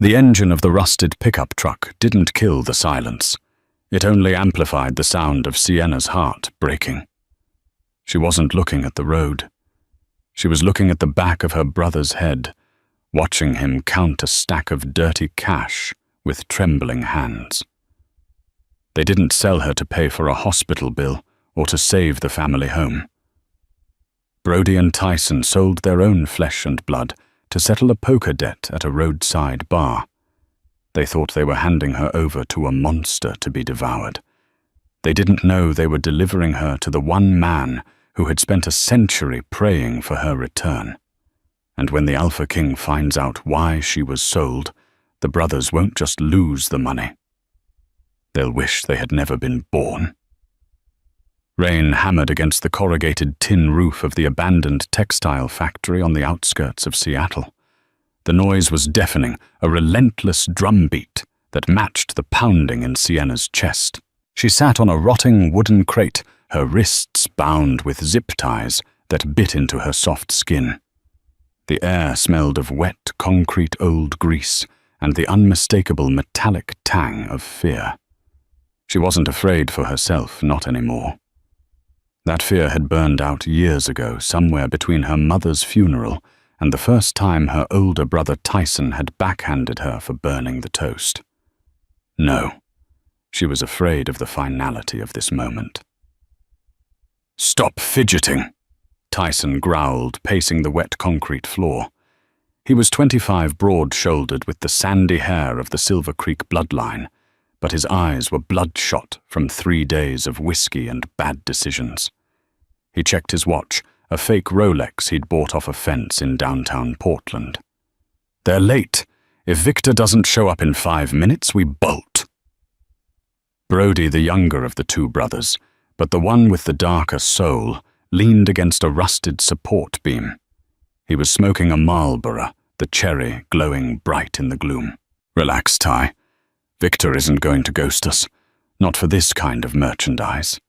The engine of the rusted pickup truck didn't kill the silence. It only amplified the sound of Sienna's heart breaking. She wasn't looking at the road. She was looking at the back of her brother's head, watching him count a stack of dirty cash with trembling hands. They didn't sell her to pay for a hospital bill or to save the family home. Brody and Tyson sold their own flesh and blood to settle a poker debt at a roadside bar. They thought they were handing her over to a monster to be devoured. They didn't know they were delivering her to the one man who had spent a century praying for her return. And when the Alpha King finds out why she was sold, the brothers won't just lose the money. They'll wish they had never been born. Rain hammered against the corrugated tin roof of the abandoned textile factory on the outskirts of Seattle. The noise was deafening, a relentless drumbeat that matched the pounding in Sienna's chest. She sat on a rotting wooden crate, her wrists bound with zip ties that bit into her soft skin. The air smelled of wet, concrete old grease and the unmistakable metallic tang of fear. She wasn't afraid for herself, not anymore. That fear had burned out years ago, somewhere between her mother's funeral and the first time her older brother Tyson had backhanded her for burning the toast. No, she was afraid of the finality of this moment. "Stop fidgeting," Tyson growled, pacing the wet concrete floor. He was 25, broad-shouldered with the sandy hair of the Silver Creek bloodline, but his eyes were bloodshot from 3 days of whiskey and bad decisions. He checked his watch, a fake Rolex he'd bought off a fence in downtown Portland. "They're late. If Victor doesn't show up in 5 minutes, we bolt." Brody, the younger of the two brothers, but the one with the darker soul, leaned against a rusted support beam. He was smoking a Marlboro, the cherry glowing bright in the gloom. "Relax, Ty. Victor isn't going to ghost us. Not for this kind of merchandise.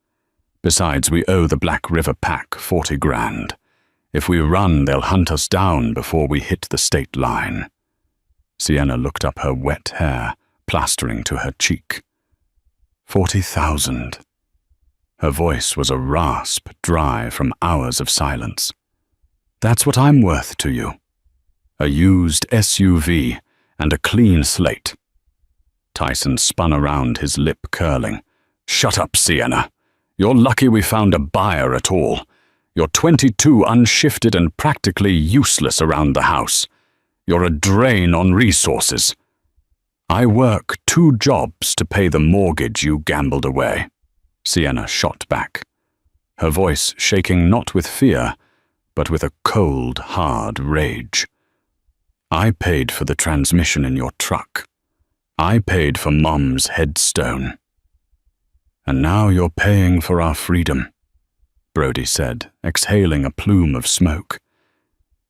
Besides, we owe the Black River Pack 40 grand. If we run, they'll hunt us down before we hit the state line." Sienna looked up her wet hair, plastering to her cheek. 40,000. Her voice was a rasp, dry from hours of silence. "That's what I'm worth to you. A used SUV and a clean slate." Tyson spun around, his lip curling. "Shut up, Sienna. You're lucky we found a buyer at all. You're 22, unshifted and practically useless around the house. You're a drain on resources. I work 2 jobs to pay the mortgage you gambled away." Sienna shot back, her voice shaking not with fear, but with a cold, hard rage. "I paid for the transmission in your truck. I paid for Mom's headstone. And now you're paying for our freedom," Brody said, exhaling a plume of smoke.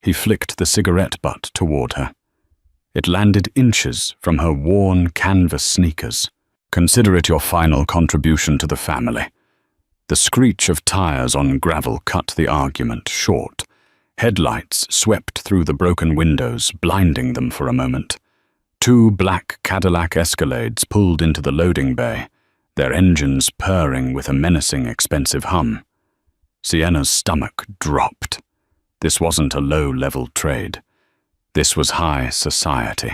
He flicked the cigarette butt toward her. It landed inches from her worn canvas sneakers. "Consider it your final contribution to the family." The screech of tires on gravel cut the argument short. Headlights swept through the broken windows, blinding them for a moment. 2 black Cadillac Escalades pulled into the loading bay, their engines purring with a menacing, expensive hum. Sienna's stomach dropped. This wasn't a low-level trade. This was high society.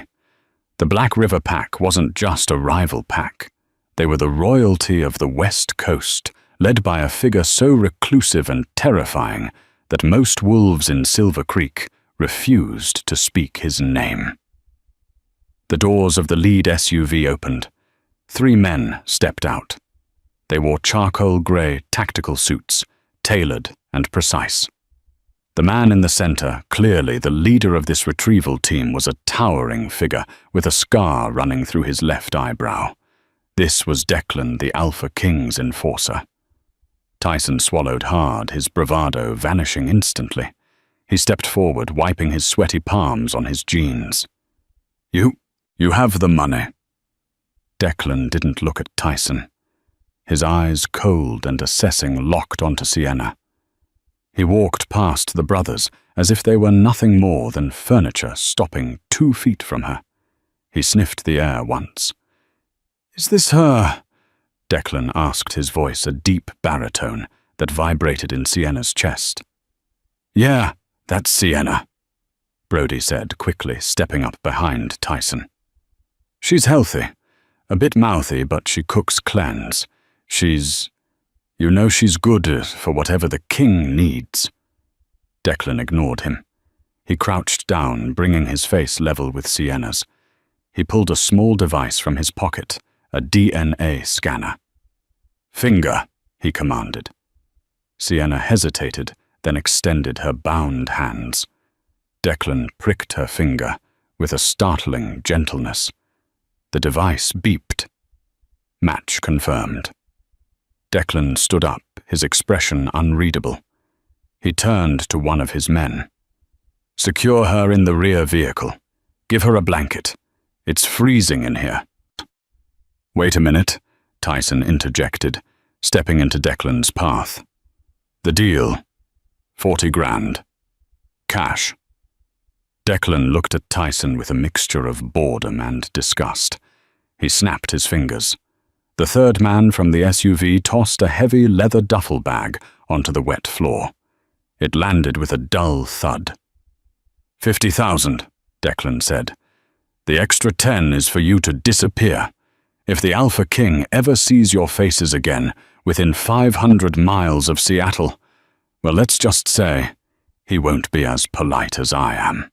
The Black River Pack wasn't just a rival pack. They were the royalty of the West Coast, led by a figure so reclusive and terrifying that most wolves in Silver Creek refused to speak his name. The doors of the lead SUV opened. 3 men stepped out. They wore charcoal gray tactical suits, tailored and precise. The man in the center, clearly the leader of this retrieval team, was a towering figure with a scar running through his left eyebrow. This was Declan, the Alpha King's enforcer. Tyson swallowed hard, his bravado vanishing instantly. He stepped forward, wiping his sweaty palms on his jeans. You have the money." Declan didn't look at Tyson. His eyes, cold and assessing, locked onto Sienna. He walked past the brothers as if they were nothing more than furniture stopping 2 feet from her. He sniffed the air once. "Is this her?" Declan asked, his voice a deep baritone that vibrated in Sienna's chest. "Yeah, that's Sienna," Brody said quickly, stepping up behind Tyson. "She's healthy. A bit mouthy, but she cooks cleanse. You know she's good for whatever the king needs." Declan ignored him. He crouched down, bringing his face level with Sienna's. He pulled a small device from his pocket, a DNA scanner. "Finger," he commanded. Sienna hesitated, then extended her bound hands. Declan pricked her finger with a startling gentleness. The device beeped. Match confirmed. Declan stood up, his expression unreadable. He turned to one of his men. "Secure her in the rear vehicle. Give her a blanket. It's freezing in here." "Wait a minute," Tyson interjected, stepping into Declan's path. "The deal. 40 grand. Cash." Declan looked at Tyson with a mixture of boredom and disgust. He snapped his fingers. The third man from the SUV tossed a heavy leather duffel bag onto the wet floor. It landed with a dull thud. 50,000, Declan said. "The extra 10 is for you to disappear. If the Alpha King ever sees your faces again within 500 miles of Seattle, well, let's just say he won't be as polite as I am."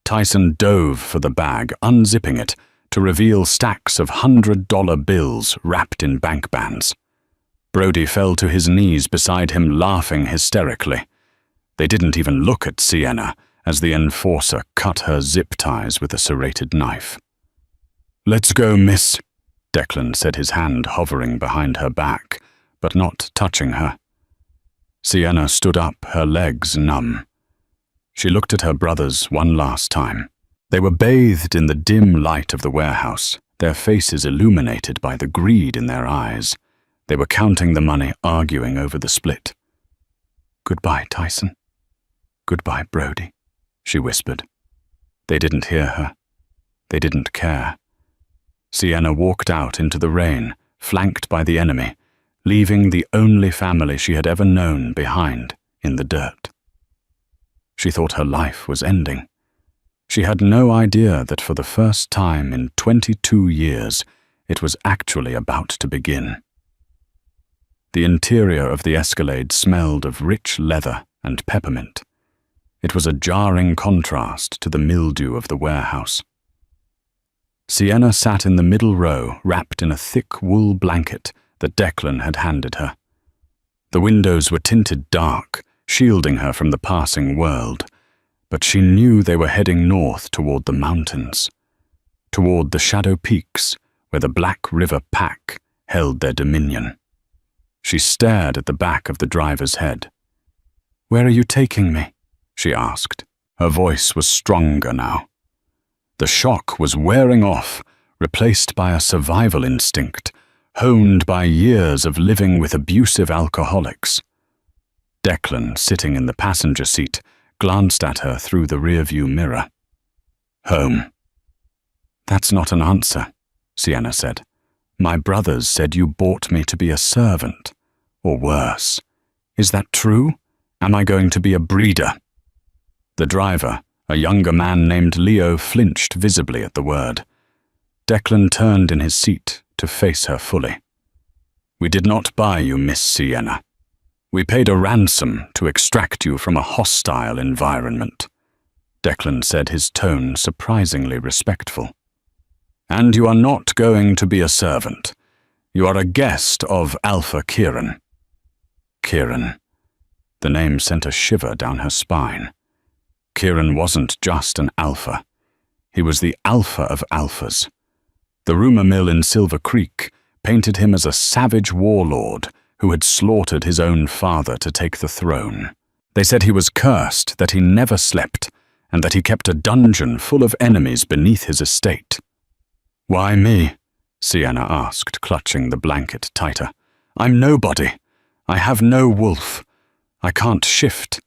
Tyson dove for the bag, unzipping it to reveal stacks of $100 bills wrapped in bank bands. Brody fell to his knees beside him, laughing hysterically. They didn't even look at Sienna as the enforcer cut her zip ties with a serrated knife. "Let's go, miss," Declan said, his hand hovering behind her back, but not touching her. Sienna stood up, her legs numb. She looked at her brothers one last time. They were bathed in the dim light of the warehouse, their faces illuminated by the greed in their eyes. They were counting the money, arguing over the split. "Goodbye, Tyson. Goodbye, Brody," she whispered. They didn't hear her. They didn't care. Sienna walked out into the rain, flanked by the enemy, leaving the only family she had ever known behind in the dirt. She thought her life was ending. She had no idea that for the first time in 22 years, it was actually about to begin. The interior of the Escalade smelled of rich leather and peppermint. It was a jarring contrast to the mildew of the warehouse. Sienna sat in the middle row, wrapped in a thick wool blanket that Declan had handed her. The windows were tinted dark, shielding her from the passing world, but she knew they were heading north toward the mountains, toward the shadow peaks where the Black River Pack held their dominion. She stared at the back of the driver's head. "Where are you taking me?" she asked. Her voice was stronger now. The shock was wearing off, replaced by a survival instinct, honed by years of living with abusive alcoholics. Declan, sitting in the passenger seat, glanced at her through the rearview mirror. "Home." "That's not an answer," Sienna said. "My brothers said you bought me to be a servant, or worse. Is that true? Am I going to be a breeder?" The driver, a younger man named Leo, flinched visibly at the word. Declan turned in his seat to face her fully. "We did not buy you, Miss Sienna. We paid a ransom to extract you from a hostile environment," Declan said, his tone surprisingly respectful. "And you are not going to be a servant. You are a guest of Alpha Kieran." Kieran. The name sent a shiver down her spine. Kieran wasn't just an alpha. He was the alpha of alphas. The rumor mill in Silver Creek painted him as a savage warlord who had slaughtered his own father to take the throne. They said he was cursed, that he never slept, and that he kept a dungeon full of enemies beneath his estate. "Why me?" Sienna asked, clutching the blanket tighter. "I'm nobody. I have no wolf. I can't shift.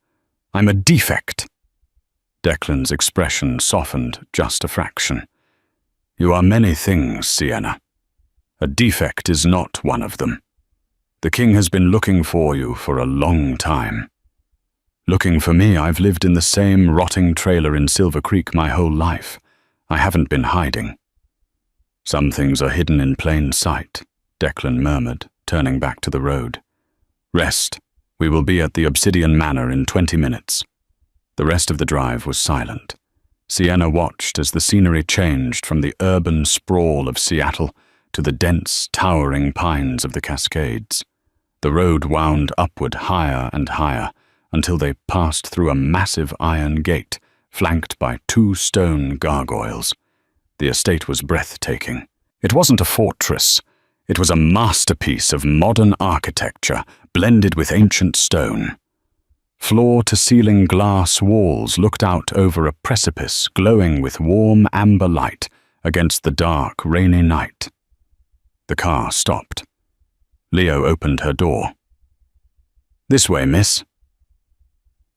I'm a defect." Declan's expression softened just a fraction. You are many things, Sienna. A defect is not one of them. The king has been looking for you for a long time. Looking for me, I've lived in the same rotting trailer in Silver Creek my whole life. I haven't been hiding. Some things are hidden in plain sight, Declan murmured, turning back to the road. Rest. We will be at the Obsidian Manor in 20 minutes. The rest of the drive was silent. Sienna watched as the scenery changed from the urban sprawl of Seattle to the dense, towering pines of the Cascades. The road wound upward higher and higher until they passed through a massive iron gate flanked by 2 stone gargoyles. The estate was breathtaking. It wasn't a fortress. It was a masterpiece of modern architecture blended with ancient stone. Floor-to-ceiling glass walls looked out over a precipice glowing with warm amber light against the dark, rainy night. The car stopped. Leo opened her door. "This way, miss."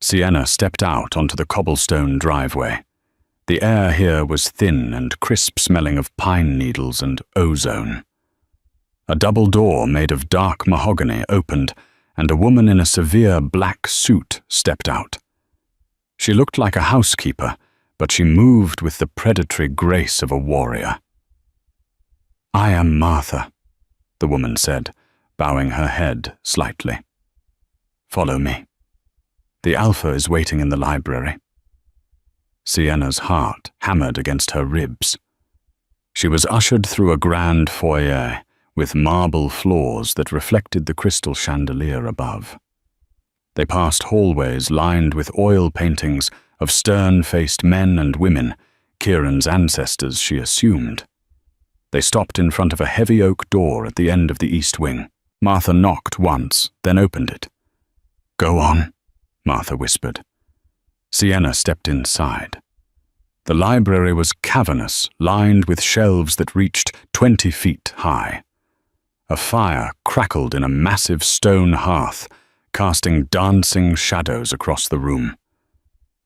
Sienna stepped out onto the cobblestone driveway. The air here was thin and crisp, smelling of pine needles and ozone. A double door made of dark mahogany opened, and a woman in a severe black suit stepped out. She looked like a housekeeper, but she moved with the predatory grace of a warrior. "I am Martha," the woman said, bowing her head slightly. "Follow me. The Alpha is waiting in the library." Sienna's heart hammered against her ribs. She was ushered through a grand foyer with marble floors that reflected the crystal chandelier above. They passed hallways lined with oil paintings of stern-faced men and women, Kieran's ancestors, she assumed. They stopped in front of a heavy oak door at the end of the east wing. Martha knocked once, then opened it. "Go on," Martha whispered. Sienna stepped inside. The library was cavernous, lined with shelves that reached 20 feet high. A fire crackled in a massive stone hearth, casting dancing shadows across the room.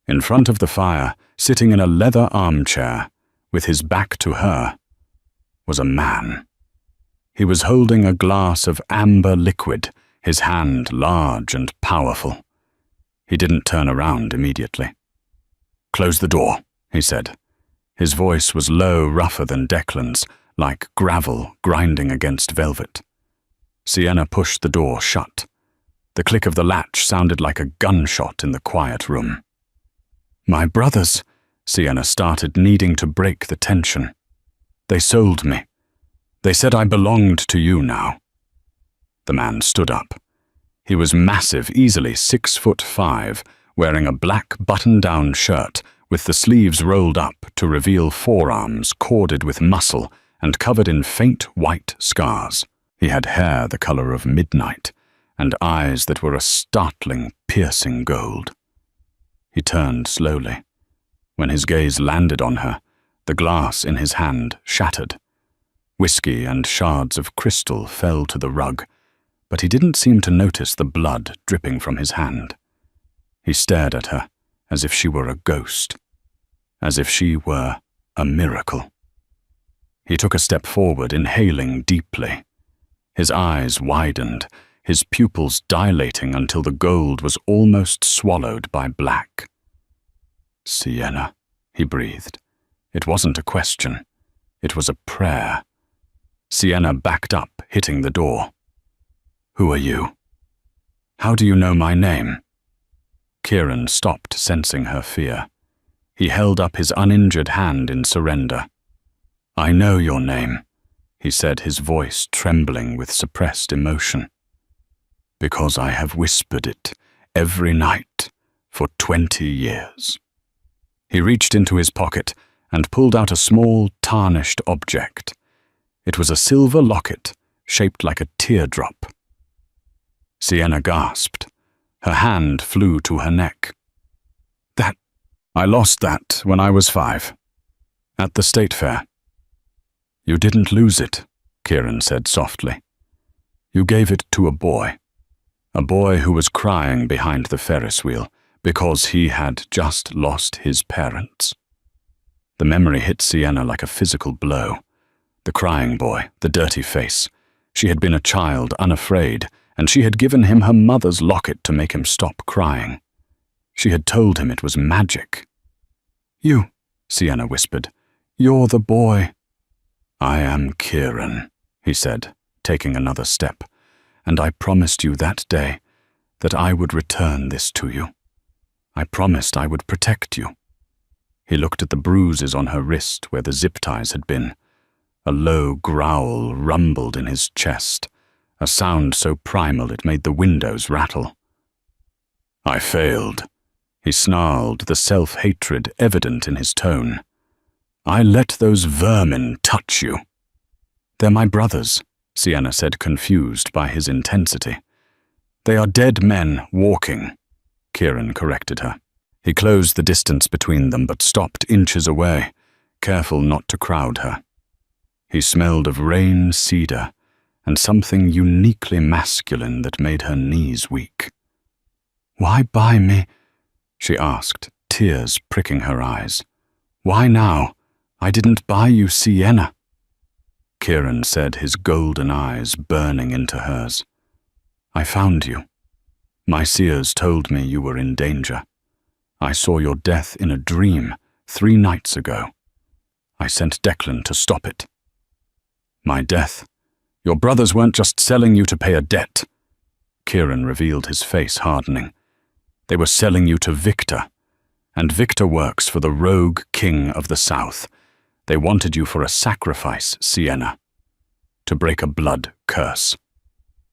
In front of the fire, sitting in a leather armchair, with his back to her, was a man. He was holding a glass of amber liquid, his hand large and powerful. He didn't turn around immediately. "Close the door," he said. His voice was low, rougher than Declan's, like gravel grinding against velvet. Sienna pushed the door shut. The click of the latch sounded like a gunshot in the quiet room. "My brothers," Sienna started, needing to break the tension. "They sold me. They said I belonged to you now." The man stood up. He was massive, easily 6'5", wearing a black button-down shirt with the sleeves rolled up to reveal forearms corded with muscle and covered in faint white scars. He had hair the color of midnight and eyes that were a startling, piercing gold. He turned slowly. When his gaze landed on her, the glass in his hand shattered. Whiskey and shards of crystal fell to the rug, but he didn't seem to notice the blood dripping from his hand. He stared at her as if she were a ghost, as if she were a miracle. He took a step forward, inhaling deeply. His eyes widened, his pupils dilating until the gold was almost swallowed by black. "Sienna," he breathed. It wasn't a question. It was a prayer. Sienna backed up, hitting the door. "Who are you? How do you know my name?" Kieran stopped, sensing her fear. He held up his uninjured hand in surrender. "I know your name," he said, his voice trembling with suppressed emotion. "Because I have whispered it every night for 20 years. He reached into his pocket and pulled out a small, tarnished object. It was a silver locket, shaped like a teardrop. Sienna gasped. Her hand flew to her neck. I lost that when I was 5, at the state fair." "You didn't lose it," Kieran said softly. "You gave it to a boy who was crying behind the Ferris wheel because he had just lost his parents." The memory hit Sienna like a physical blow. The crying boy, the dirty face. She had been a child, unafraid, and she had given him her mother's locket to make him stop crying. She had told him it was magic. "You," Sienna whispered. "You're the boy." "I am Kieran," he said, taking another step, "and I promised you that day that I would return this to you. I promised I would protect you." He looked at the bruises on her wrist where the zip ties had been. A low growl rumbled in his chest, a sound so primal it made the windows rattle. "I failed," he snarled, the self-hatred evident in his tone. "I let those vermin touch you." "They're my brothers," Sienna said, confused by his intensity. "They are dead men walking," Kieran corrected her. He closed the distance between them but stopped inches away, careful not to crowd her. He smelled of rain cedar and something uniquely masculine that made her knees weak. "Why buy me?" she asked, tears pricking her eyes. "Why now? I didn't buy you Sienna." Kieran said, his golden eyes burning into hers. "I found you. My seers told me you were in danger. I saw your death in a dream 3 nights ago. I sent Declan to stop it." "My death? Your brothers weren't just selling you to pay a debt." Kieran revealed his face hardening. "They were selling you to Victor, and Victor works for the rogue king of the south. They wanted you for a sacrifice, Sienna. To break a blood curse."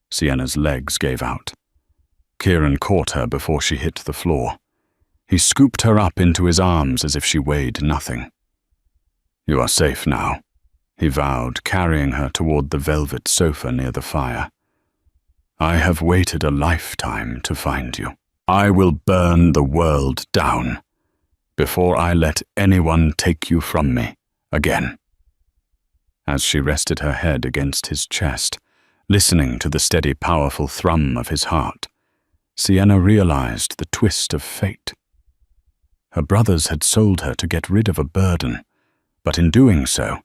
Sienna's legs gave out. Kieran caught her before she hit the floor. He scooped her up into his arms as if she weighed nothing. "You are safe now," he vowed, carrying her toward the velvet sofa near the fire. "I have waited a lifetime to find you. I will burn the world down before I let anyone take you from me again." As she rested her head against his chest, listening to the steady, powerful thrum of his heart, Sienna realized the twist of fate. Her brothers had sold her to get rid of a burden, but in doing so,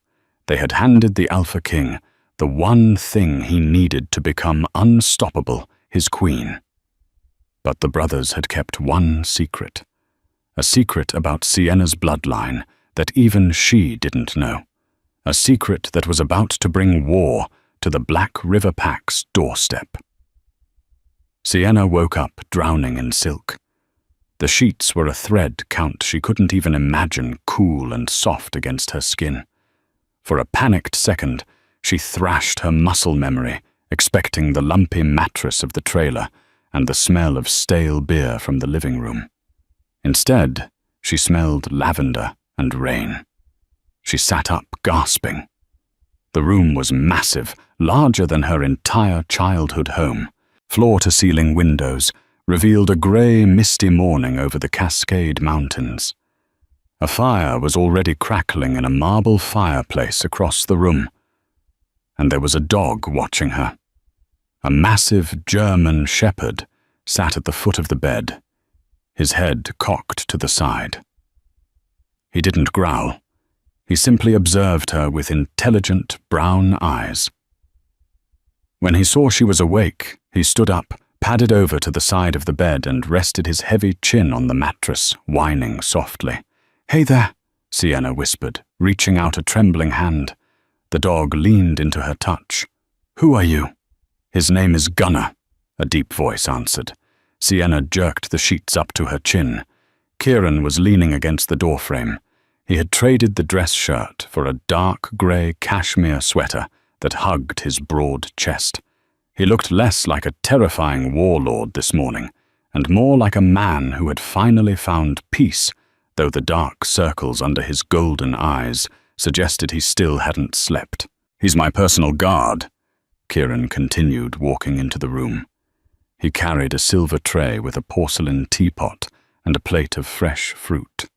they had handed the Alpha King the one thing he needed to become unstoppable, his queen. But the brothers had kept one secret, a secret about Sienna's bloodline that even she didn't know, a secret that was about to bring war to the Black River Pack's doorstep. Sienna woke up drowning in silk. The sheets were a thread count she couldn't even imagine cool and soft against her skin. For a panicked second, she thrashed her muscle memory, expecting the lumpy mattress of the trailer and the smell of stale beer from the living room. Instead, she smelled lavender and rain. She sat up, gasping. The room was massive, larger than her entire childhood home. Floor-to-ceiling windows revealed a grey, misty morning over the Cascade Mountains. A fire was already crackling in a marble fireplace across the room, and there was a dog watching her. A massive German shepherd sat at the foot of the bed, his head cocked to the side. He didn't growl. He simply observed her with intelligent brown eyes. When he saw she was awake, he stood up, padded over to the side of the bed and rested his heavy chin on the mattress, whining softly. "Hey there," Sienna whispered, reaching out a trembling hand. The dog leaned into her touch. "Who are you?" "His name is Gunnar," a deep voice answered. Sienna jerked the sheets up to her chin. Kieran was leaning against the doorframe. He had traded the dress shirt for a dark grey cashmere sweater that hugged his broad chest. He looked less like a terrifying warlord this morning, and more like a man who had finally found peace, though the dark circles under his golden eyes suggested he still hadn't slept. "He's my personal guard," Kieran continued, walking into the room. He carried a silver tray with a porcelain teapot and a plate of fresh fruit.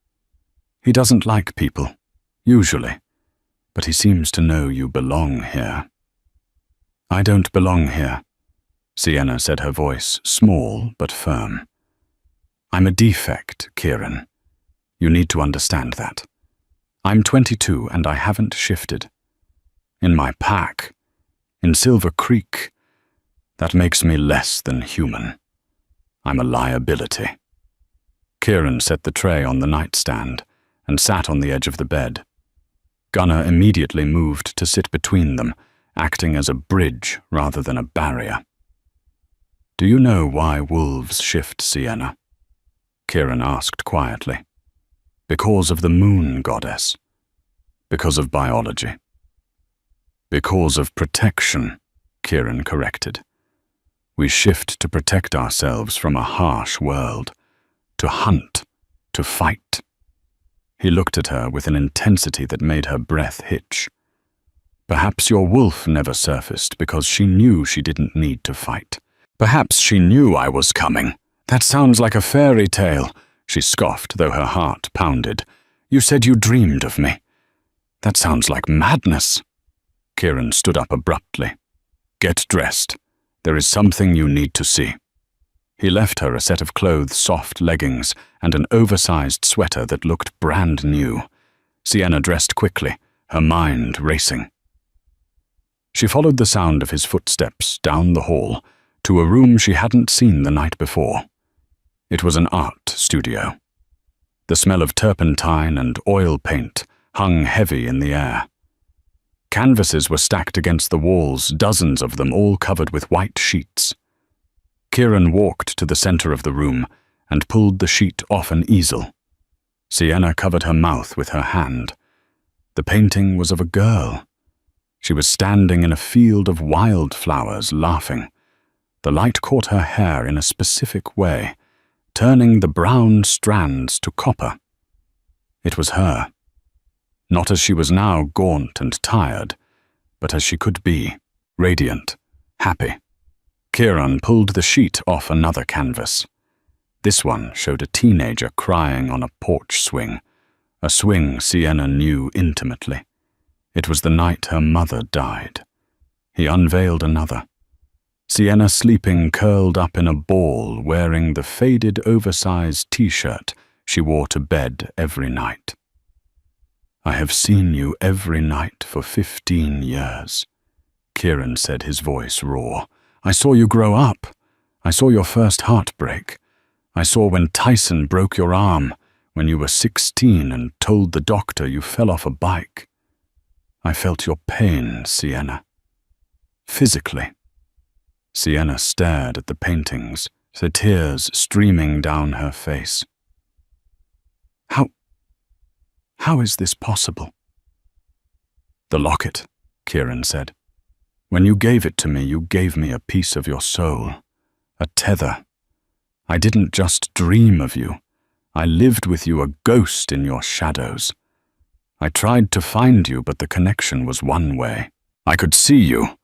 "He doesn't like people, usually, but he seems to know you belong here." "I don't belong here," Sienna said, her voice small but firm. "I'm a defect, Kieran. You need to understand that. I'm 22 and I haven't shifted. In my pack, in Silver Creek, that makes me less than human. I'm a liability. Kieran set the tray on the nightstand and sat on the edge of the bed. Gunnar immediately moved to sit between them, acting as a bridge rather than a barrier. Do you know why wolves shift, Sienna? Kieran asked quietly. Because of the moon goddess. Because of biology. Because of protection, Kieran corrected. We shift to protect ourselves from a harsh world, to hunt, to fight. He looked at her with an intensity that made her breath hitch. Perhaps your wolf never surfaced because she knew she didn't need to fight. Perhaps she knew I was coming. That sounds like a fairy tale, she scoffed, though her heart pounded. You said you dreamed of me. That sounds like madness. Kieran stood up abruptly. Get dressed. There is something you need to see. He left her a set of clothes, soft leggings, and an oversized sweater that looked brand new. Sienna dressed quickly, her mind racing. She followed the sound of his footsteps down the hall to a room she hadn't seen the night before. It was an art studio. The smell of turpentine and oil paint hung heavy in the air. Canvases were stacked against the walls, dozens of them all covered with white sheets. Kieran walked to the center of the room and pulled the sheet off an easel. Sienna covered her mouth with her hand. The painting was of a girl. She was standing in a field of wildflowers, laughing. The light caught her hair in a specific way, turning the brown strands to copper. It was her. Not as she was now gaunt and tired, but as she could be, radiant, happy. Kieran pulled the sheet off another canvas. This one showed a teenager crying on a porch swing, a swing Sienna knew intimately. It was the night her mother died. He unveiled another. Sienna sleeping curled up in a ball, wearing the faded oversized t-shirt she wore to bed every night. I have seen you every night for 15 years, Kieran said, his voice raw. I saw you grow up. I saw your first heartbreak. I saw when Tyson broke your arm, when you were 16 and told the doctor you fell off a bike. I felt your pain, Sienna. Physically. Sienna stared at the paintings, the tears streaming down her face. How is this possible? The locket, Kieran said. When you gave it to me, you gave me a piece of your soul, a tether. I didn't just dream of you. I lived with you, a ghost in your shadows. I tried to find you, but the connection was one way. I could see you,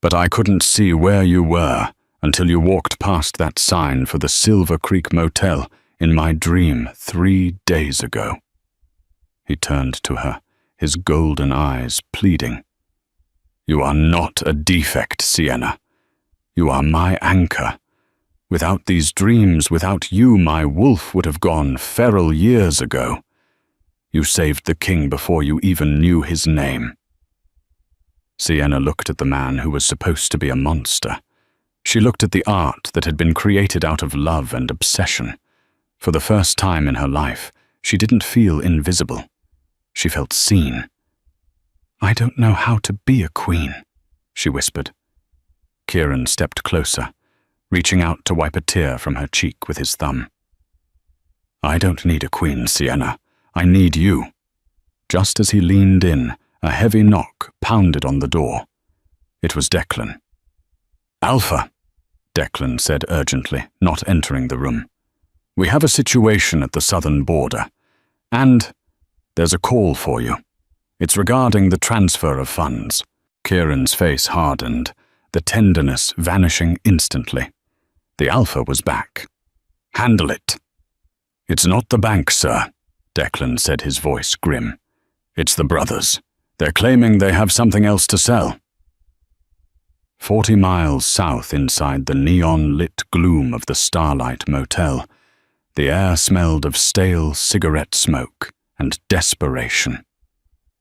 but I couldn't see where you were until you walked past that sign for the Silver Creek Motel in my dream 3 days ago. He turned to her, his golden eyes pleading. You are not a defect, Sienna. You are my anchor. Without these dreams, without you, my wolf would have gone feral years ago. You saved the king before you even knew his name. Sienna looked at the man who was supposed to be a monster. She looked at the art that had been created out of love and obsession. For the first time in her life, she didn't feel invisible. She felt seen. I don't know how to be a queen, she whispered. Kieran stepped closer, reaching out to wipe a tear from her cheek with his thumb. I don't need a queen, Sienna. I need you. Just as he leaned in, a heavy knock pounded on the door. It was Declan. Alpha, Declan said urgently, not entering the room. We have a situation at the southern border, and there's a call for you. It's regarding the transfer of funds. Kieran's face hardened, the tenderness vanishing instantly. The Alpha was back. Handle it. It's not the bank, sir, Declan said, his voice grim. It's the brothers. They're claiming they have something else to sell. 40 miles south inside the neon-lit gloom of the Starlight Motel, the air smelled of stale cigarette smoke and desperation.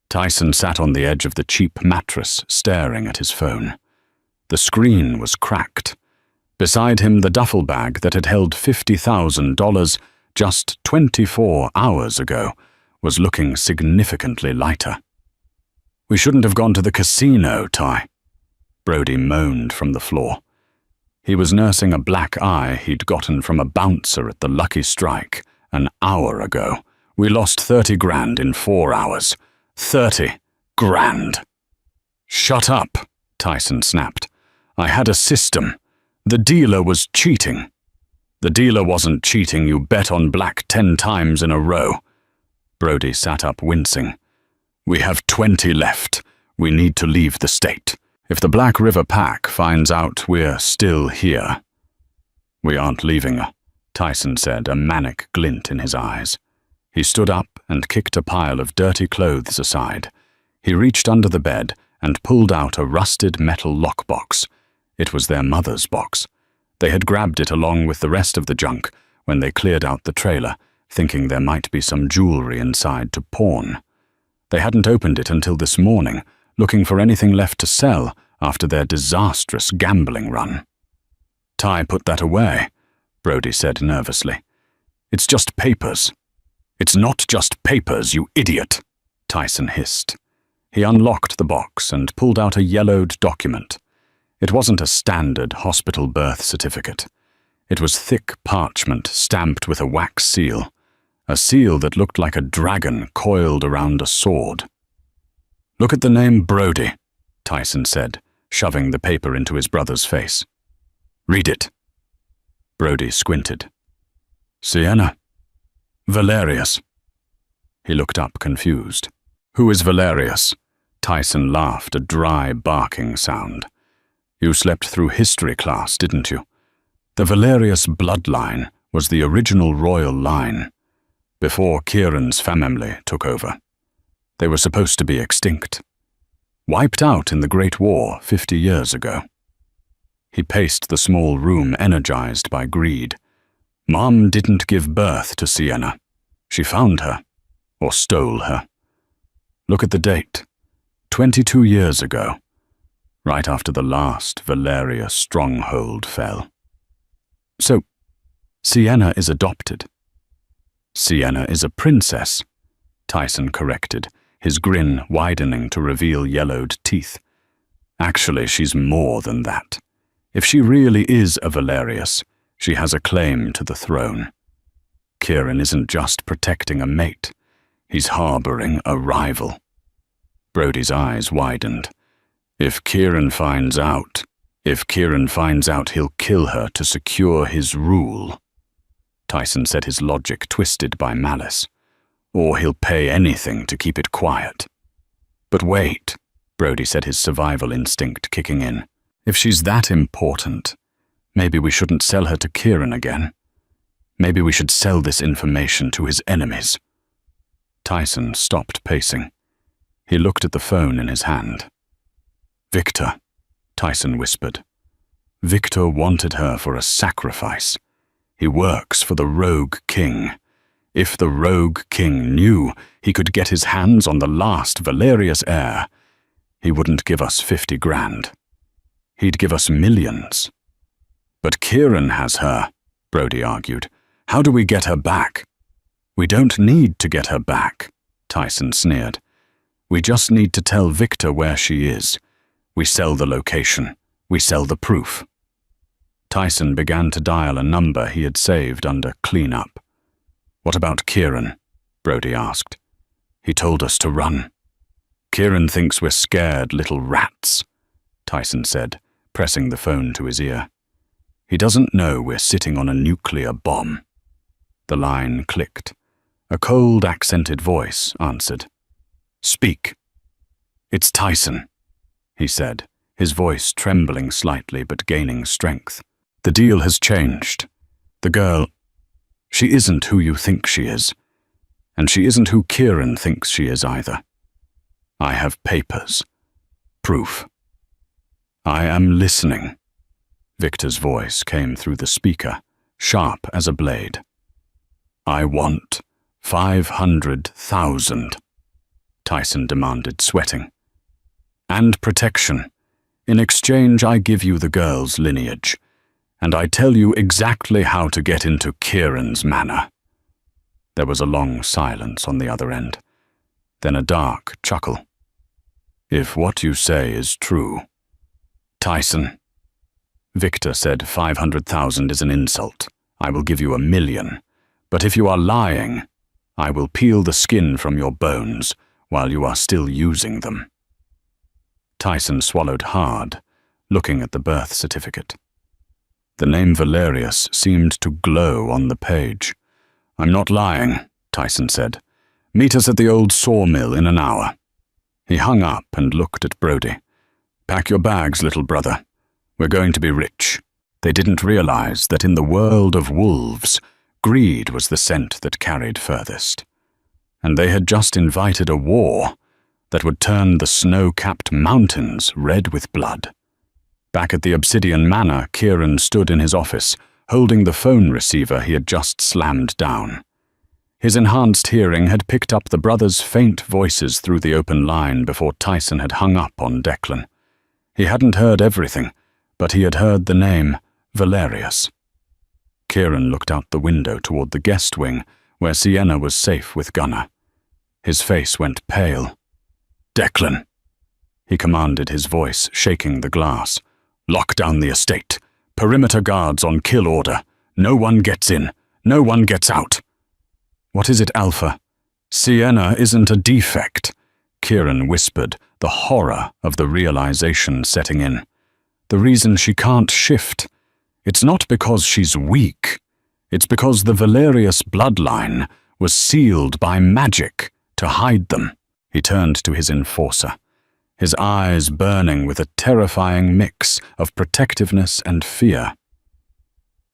Tyson sat on the edge of the cheap mattress, staring at his phone. The screen was cracked. Beside him, the duffel bag that had held $50,000 just 24 hours ago was looking significantly lighter. "We shouldn't have gone to the casino, Ty," Brody moaned from the floor. He was nursing a black eye he'd gotten from a bouncer at the Lucky Strike an hour ago. "We lost 30 grand in 4 hours. 30 grand. "Shut up," Tyson snapped. "I had a system. The dealer was cheating." "The dealer wasn't cheating. You bet on black 10 times in a row." Brody sat up, wincing. "We have 20 left. We need to leave the state. If the Black River Pack finds out we're still here—" "We aren't leaving," Tyson said, a manic glint in his eyes. He stood up and kicked a pile of dirty clothes aside. He reached under the bed and pulled out a rusted metal lockbox. It was their mother's box. They had grabbed it along with the rest of the junk when they cleared out the trailer, thinking there might be some jewelry inside to pawn. They hadn't opened it until this morning, looking for anything left to sell after their disastrous gambling run. "Ty, put that away," Brody said nervously. "It's just papers." "It's not just papers, you idiot," Tyson hissed. He unlocked the box and pulled out a yellowed document. It wasn't a standard hospital birth certificate. It was thick parchment stamped with a wax seal, a seal that looked like a dragon coiled around a sword. "Look at the name Brody," Tyson said, shoving the paper into his brother's face. "Read it." Brody squinted. "Sienna. Valerius." He looked up, confused. "Who is Valerius?" Tyson laughed, a dry, barking sound. "You slept through history class, didn't you? The Valerius bloodline was the original royal line, before Kieran's family took over. They were supposed to be extinct. Wiped out in the Great War 50 years ago." He paced the small room, energized by greed. "Mom didn't give birth to Sienna. She found her, or stole her. Look at the date. 22 years ago, right after the last Valeria stronghold fell." "So, Sienna is adopted." "Sienna is a princess," Tyson corrected, his grin widening to reveal yellowed teeth. "Actually, she's more than that. If she really is a Valerius, she has a claim to the throne. Kieran isn't just protecting a mate. He's harboring a rival." Brody's eyes widened. If Kieran finds out, he'll kill her to secure his rule." Tyson said, his logic twisted by malice. "Or he'll pay anything to keep it quiet." "But wait," Brody said, his survival instinct kicking in. "If she's that important, maybe we shouldn't sell her to Kieran again. Maybe we should sell this information to his enemies." Tyson stopped pacing. He looked at the phone in his hand. "Victor," Tyson whispered. "Victor wanted her for a sacrifice. He works for the Rogue King. If the Rogue King knew he could get his hands on the last Valerius heir, he wouldn't give us 50 grand. He'd give us millions." "But Kieran has her," Brody argued. "How do we get her back?" "We don't need to get her back," Tyson sneered. "We just need to tell Victor where she is. We sell the location. We sell the proof." Tyson began to dial a number he had saved under cleanup. "What about Kieran?" Brody asked. "He told us to run." "Kieran thinks we're scared little rats," Tyson said, pressing the phone to his ear. "He doesn't know we're sitting on a nuclear bomb." The line clicked. A cold, accented voice answered. "Speak." "It's Tyson," he said, his voice trembling slightly but gaining strength. "The deal has changed. The girl, she isn't who you think she is, and she isn't who Kieran thinks she is either. I have papers. Proof." "I am listening." Victor's voice came through the speaker, sharp as a blade. "I want 500,000. Tyson demanded, sweating. And protection. In exchange, I give you the girl's lineage, and I tell you exactly how to get into Kieran's manor. There was a long silence on the other end, then a dark chuckle. If what you say is true. Tyson. Victor said 500,000 is an insult. I will give you 1,000,000. But if you are lying, I will peel the skin from your bones while you are still using them. Tyson swallowed hard, looking at the birth certificate. The name Valerius seemed to glow on the page. I'm not lying, Tyson said. Meet us at the old sawmill in an hour. He hung up and looked at Brody. Pack your bags, little brother. We're going to be rich. They didn't realize that in the world of wolves, greed was the scent that carried furthest. And they had just invited a war that would turn the snow-capped mountains red with blood. Back at the Obsidian Manor, Kieran stood in his office, holding the phone receiver he had just slammed down. His enhanced hearing had picked up the brothers' faint voices through the open line before Tyson had hung up on Declan. He hadn't heard everything, but he had heard the name Valerius. Kieran looked out the window toward the guest wing, where Sienna was safe with Gunnar. His face went pale. Declan, he commanded, his voice shaking the glass. Lock down the estate. Perimeter guards on kill order. No one gets in. No one gets out. What is it, Alpha? Sienna isn't a defect, Kieran whispered, the horror of the realization setting in. The reason she can't shift, it's not because she's weak. It's because the Valerius bloodline was sealed by magic to hide them. He turned to his enforcer, his eyes burning with a terrifying mix of protectiveness and fear.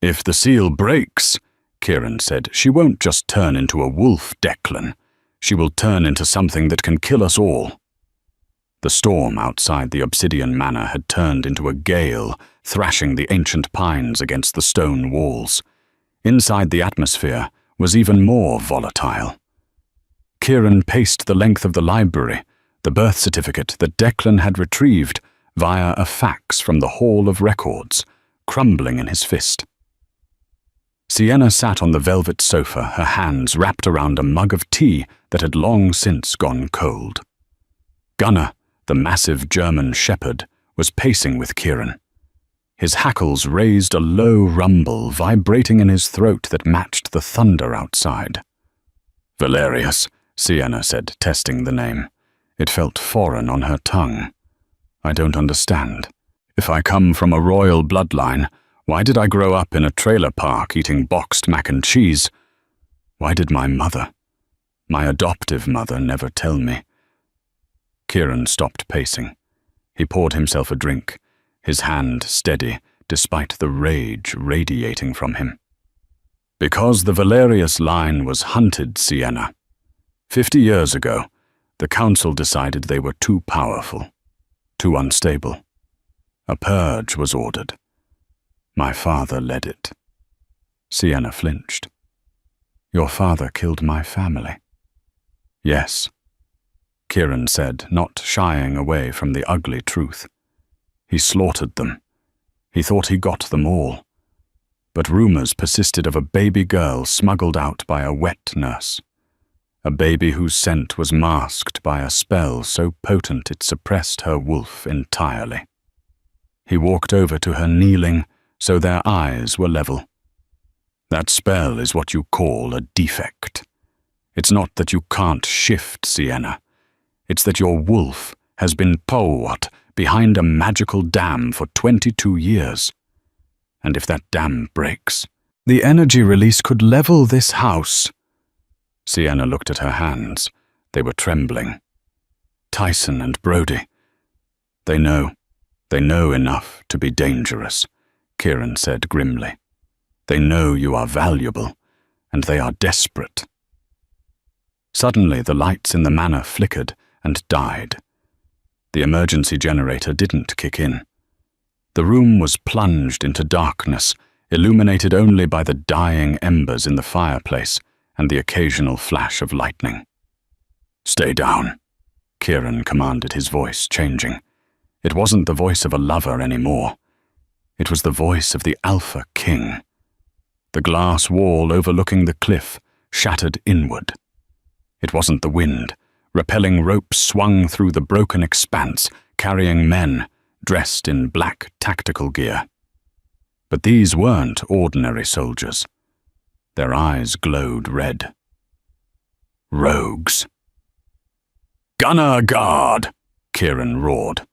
If the seal breaks, Kieran said, she won't just turn into a wolf, Declan. She will turn into something that can kill us all. The storm outside the Obsidian Manor had turned into a gale, thrashing the ancient pines against the stone walls. Inside, the atmosphere was even more volatile. Kieran paced the length of the library, the birth certificate that Declan had retrieved via a fax from the Hall of Records, crumbling in his fist. Sienna sat on the velvet sofa, her hands wrapped around a mug of tea that had long since gone cold. Gunnar, the massive German shepherd, was pacing with Kieran. His hackles raised a low rumble, vibrating in his throat that matched the thunder outside. Valerius, Sienna said, testing the name. It felt foreign on her tongue. I don't understand. If I come from a royal bloodline, why did I grow up in a trailer park eating boxed mac and cheese? Why did my mother, my adoptive mother, never tell me? Kieran stopped pacing. He poured himself a drink, his hand steady despite the rage radiating from him. Because the Valerius line was hunted, Sienna. 50 years ago, the council decided they were too powerful, too unstable. A purge was ordered. My father led it. Sienna flinched. Your father killed my family. Yes, Kieran said, not shying away from the ugly truth. He slaughtered them. He thought he got them all. But rumors persisted of a baby girl smuggled out by a wet nurse. A baby whose scent was masked by a spell so potent it suppressed her wolf entirely. He walked over to her, kneeling, so their eyes were level. That spell is what you call a defect. It's not that you can't shift, Sienna. It's that your wolf has been powwat behind a magical dam for 22 years. And if that dam breaks, the energy release could level this house. Sienna looked at her hands. They were trembling. Tyson and Brody. They know enough to be dangerous, Kieran said grimly. They know you are valuable, and they are desperate. Suddenly, the lights in the manor flickered and died. The emergency generator didn't kick in. The room was plunged into darkness, illuminated only by the dying embers in the fireplace and the occasional flash of lightning. Stay down, Kieran commanded, his voice changing. It wasn't the voice of a lover anymore. It was the voice of the Alpha King. The glass wall overlooking the cliff shattered inward. It wasn't the wind. Repelling ropes swung through the broken expanse, carrying men dressed in black tactical gear. But these weren't ordinary soldiers. Their eyes glowed red. Rogues. "Gunner guard!" Kieran roared.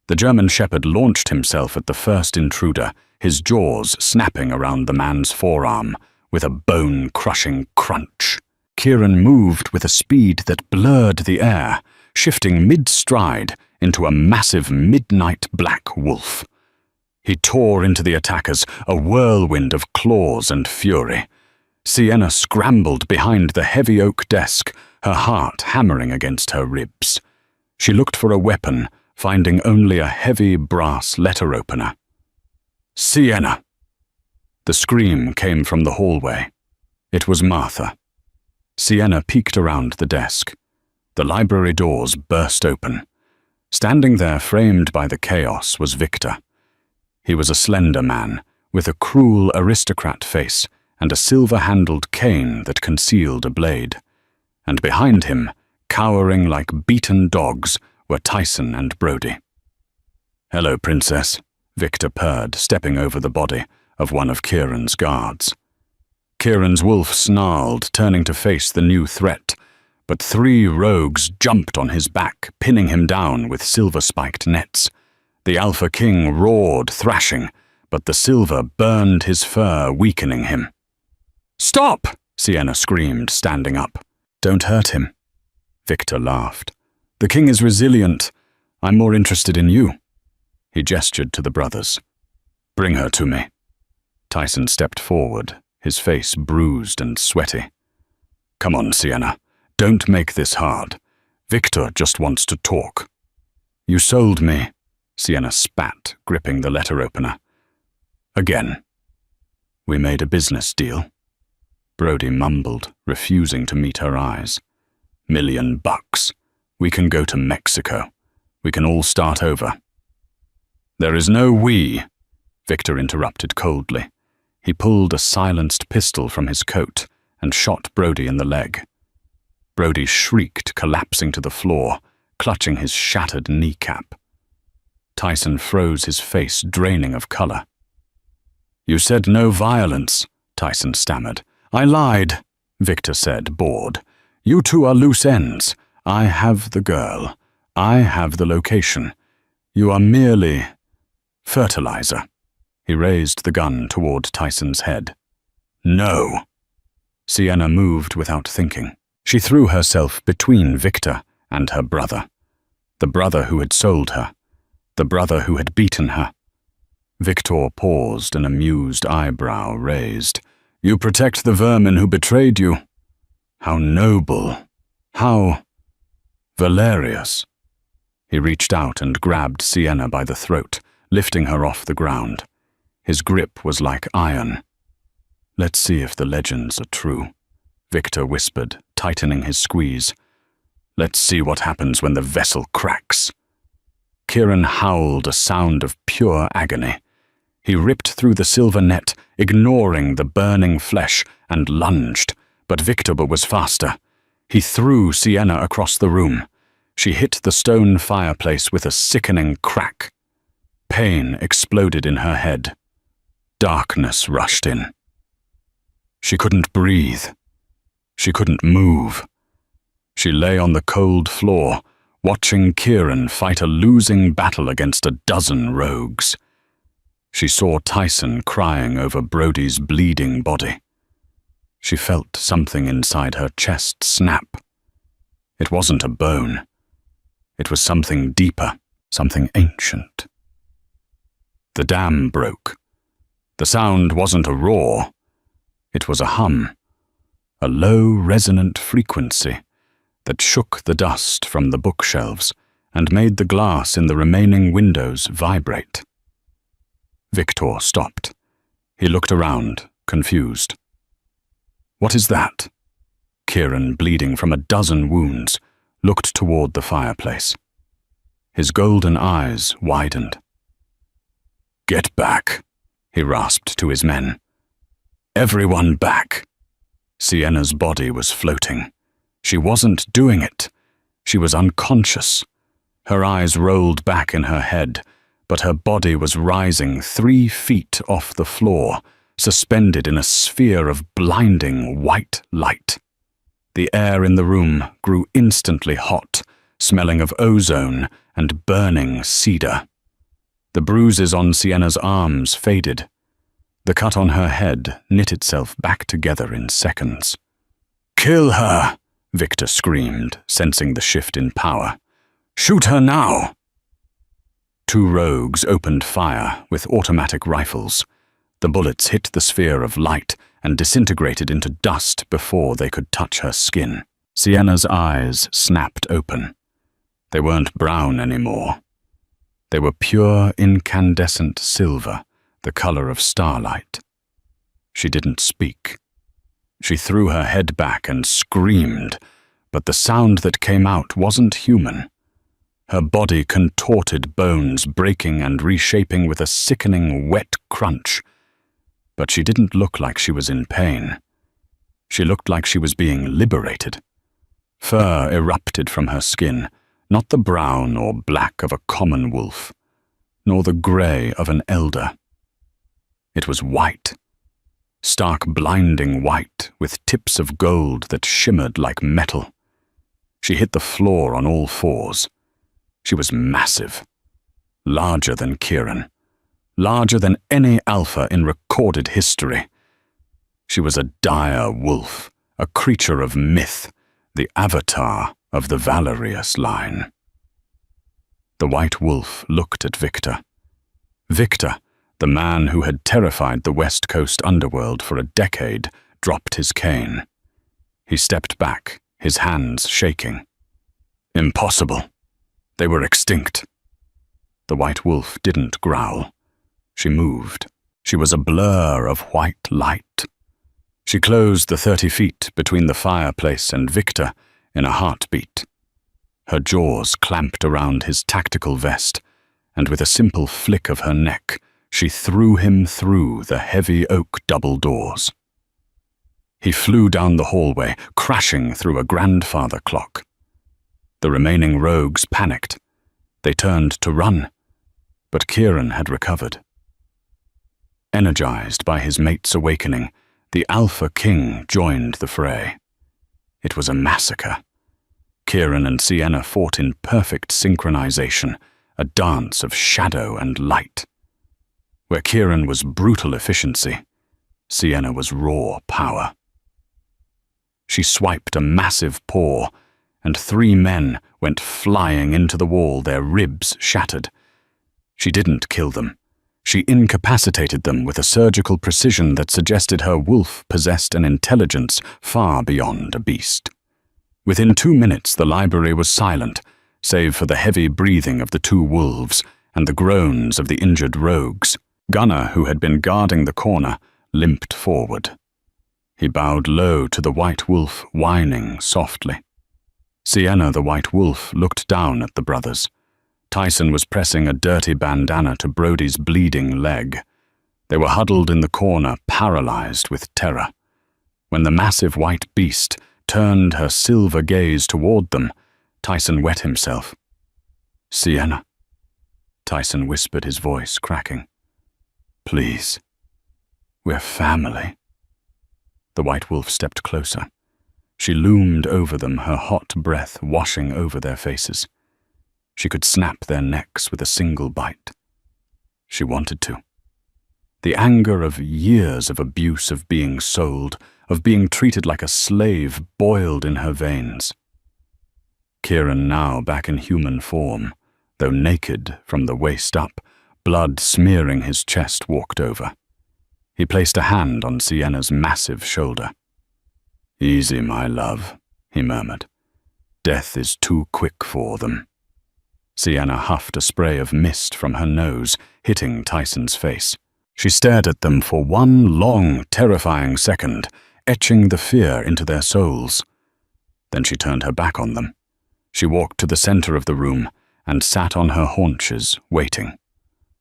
The German shepherd launched himself at the first intruder, his jaws snapping around the man's forearm with a bone-crushing crunch. Kieran moved with a speed that blurred the air, shifting mid-stride into a massive midnight black wolf. He tore into the attackers, a whirlwind of claws and fury. Sienna scrambled behind the heavy oak desk, her heart hammering against her ribs. She looked for a weapon, finding only a heavy brass letter opener. "Sienna!" The scream came from the hallway. It was Martha. Sienna peeked around the desk. The library doors burst open. Standing there, framed by the chaos, was Victor. He was a slender man, with a cruel aristocrat face and a silver-handled cane that concealed a blade. And behind him, cowering like beaten dogs, were Tyson and Brody. "Hello, Princess," Victor purred, stepping over the body of one of Kieran's guards. Kieran's wolf snarled, turning to face the new threat, but 3 rogues jumped on his back, pinning him down with silver-spiked nets. The Alpha King roared, thrashing, but the silver burned his fur, weakening him. "Stop!" Sienna screamed, standing up. "Don't hurt him." Victor laughed. "The king is resilient. I'm more interested in you." He gestured to the brothers. "Bring her to me." Tyson stepped forward, his face bruised and sweaty. "Come on, Sienna. Don't make this hard. Victor just wants to talk." "You sold me," Sienna spat, gripping the letter opener. "Again." "We made a business deal." Brody mumbled, refusing to meet her eyes. $1,000,000. We can go to Mexico. We can all start over." "There is no we," Victor interrupted coldly. He pulled a silenced pistol from his coat and shot Brody in the leg. Brody shrieked, collapsing to the floor, clutching his shattered kneecap. Tyson froze, his face draining of color. "You said no violence," Tyson stammered. "I lied," Victor said, bored. "You two are loose ends. I have the girl. I have the location. You are merely fertilizer." He raised the gun toward Tyson's head. "No." Sienna moved without thinking. She threw herself between Victor and her brother. The brother who had sold her. The brother who had beaten her. Victor paused, an amused eyebrow raised. "You protect the vermin who betrayed you. How noble. How valerious." He reached out and grabbed Sienna by the throat, lifting her off the ground. His grip was like iron. "Let's see if the legends are true," Victor whispered, tightening his squeeze. "Let's see what happens when the vessel cracks." Kieran howled, a sound of pure agony. He ripped through the silver net, ignoring the burning flesh, and lunged, but Victor was faster. He threw Sienna across the room. She hit the stone fireplace with a sickening crack. Pain exploded in her head. Darkness rushed in. She couldn't breathe. She couldn't move. She lay on the cold floor, watching Kieran fight a losing battle against a dozen rogues. She saw Tyson crying over Brody's bleeding body. She felt something inside her chest snap. It wasn't a bone. It was something deeper, something ancient. The dam broke. The sound wasn't a roar. It was a hum, a low, resonant frequency that shook the dust from the bookshelves and made the glass in the remaining windows vibrate. Victor stopped. He looked around, confused. "What is that?" Kieran, bleeding from a dozen wounds, looked toward the fireplace. His golden eyes widened. "Get back," he rasped to his men. "Everyone back." Sienna's body was floating. She wasn't doing it. She was unconscious. Her eyes rolled back in her head, but her body was rising 3 feet off the floor, suspended in a sphere of blinding white light. The air in the room grew instantly hot, smelling of ozone and burning cedar. The bruises on Sienna's arms faded. The cut on her head knit itself back together in seconds. "Kill her!" Victor screamed, sensing the shift in power. "Shoot her now!" 2 rogues opened fire with automatic rifles. The bullets hit the sphere of light and disintegrated into dust before they could touch her skin. Sienna's eyes snapped open. They weren't brown anymore. They were pure incandescent silver, the color of starlight. She didn't speak. She threw her head back and screamed, but the sound that came out wasn't human. Her body contorted, bones breaking and reshaping with a sickening wet crunch. But she didn't look like she was in pain. She looked like she was being liberated. Fur erupted from her skin, not the brown or black of a common wolf, nor the grey of an elder. It was white. Stark, blinding white, with tips of gold that shimmered like metal. She hit the floor on all 4s. She was massive. Larger than Kieran. Larger than any alpha in recorded history. She was a dire wolf, a creature of myth, the avatar of the Valerius line. The white wolf looked at Victor. Victor, the man who had terrified the West Coast underworld for a decade, dropped his cane. He stepped back, his hands shaking. Impossible. They were extinct. The white wolf didn't growl. She moved. She was a blur of white light. She closed the 30 feet between the fireplace and Victor in a heartbeat. Her jaws clamped around his tactical vest, and with a simple flick of her neck, she threw him through the heavy oak double doors. He flew down the hallway, crashing through a grandfather clock. The remaining rogues panicked. They turned to run, but Kieran had recovered. Energized by his mate's awakening, the Alpha King joined the fray. It was a massacre. Kieran and Sienna fought in perfect synchronization, a dance of shadow and light. Where Kieran was brutal efficiency, Sienna was raw power. She swiped a massive paw, and 3 men went flying into the wall, their ribs shattered. She didn't kill them. She incapacitated them with a surgical precision that suggested her wolf possessed an intelligence far beyond a beast. Within 2 minutes, the library was silent, save for the heavy breathing of the 2 wolves and the groans of the injured rogues. Gunnar, who had been guarding the corner, limped forward. He bowed low to the white wolf, whining softly. Sienna, the white wolf, looked down at the brothers. Tyson was pressing a dirty bandana to Brody's bleeding leg. They were huddled in the corner, paralyzed with terror. When the massive white beast turned her silver gaze toward them, Tyson wet himself. "Sienna," Tyson whispered, his voice cracking. "Please. We're family." The white wolf stepped closer. She loomed over them, her hot breath washing over their faces. She could snap their necks with a single bite. She wanted to. The anger of years of abuse, of being sold, of being treated like a slave, boiled in her veins. Kieran, now back in human form, though naked from the waist up, blood smearing his chest, walked over. He placed a hand on Sienna's massive shoulder. "Easy, my love," he murmured. "Death is too quick for them." Sienna huffed a spray of mist from her nose, hitting Tyson's face. She stared at them for 1 long, terrifying second, etching the fear into their souls. Then she turned her back on them. She walked to the center of the room and sat on her haunches, waiting.